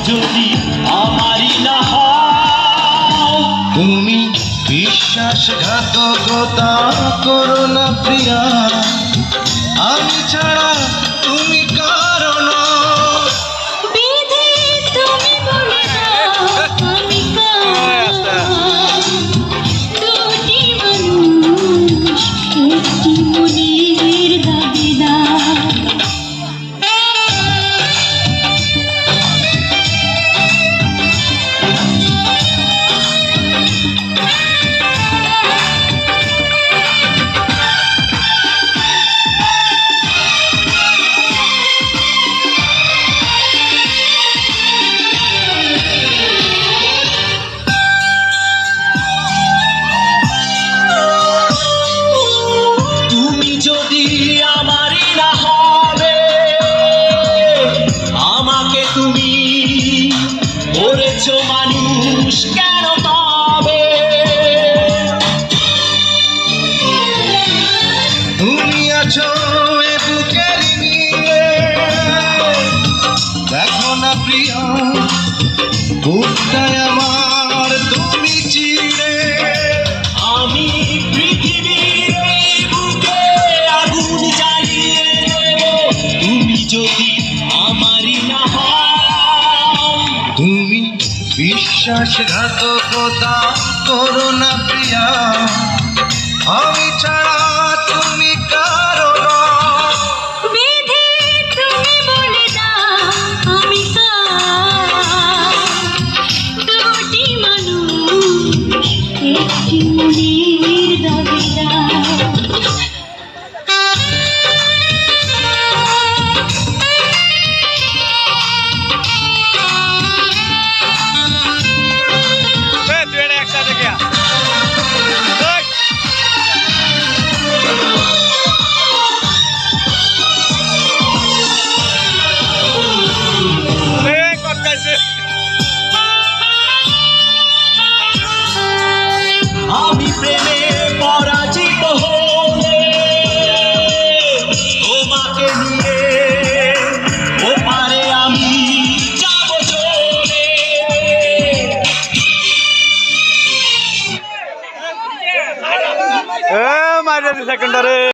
যদি আমারই না হও। তুমি বিশ্বাসঘাতকতা করো না প্রিয়া, আমি ছাড়া তুমি কারণ। বিধি তুমি বলে দাও আমি কার, দুটি মানুষ একটি মনের দাবিদার। তুমি যদি আমারই না হবে, আমাকে তুমি করেছো মানুষ কেন তবে? তুমি আছো এ বুকের নিয়ে, দেখো না প্রিয়া বুকটায় আমার তুমি চিরে। আমি পৃথিবীর এই বুকে আগুন জ্বালিয়ে দেব, তুমি যদি আমারই না হও। তুমি বিশ্বাসঘাতকতা করো না প্রিয়া, আমি ছাড়া তুমি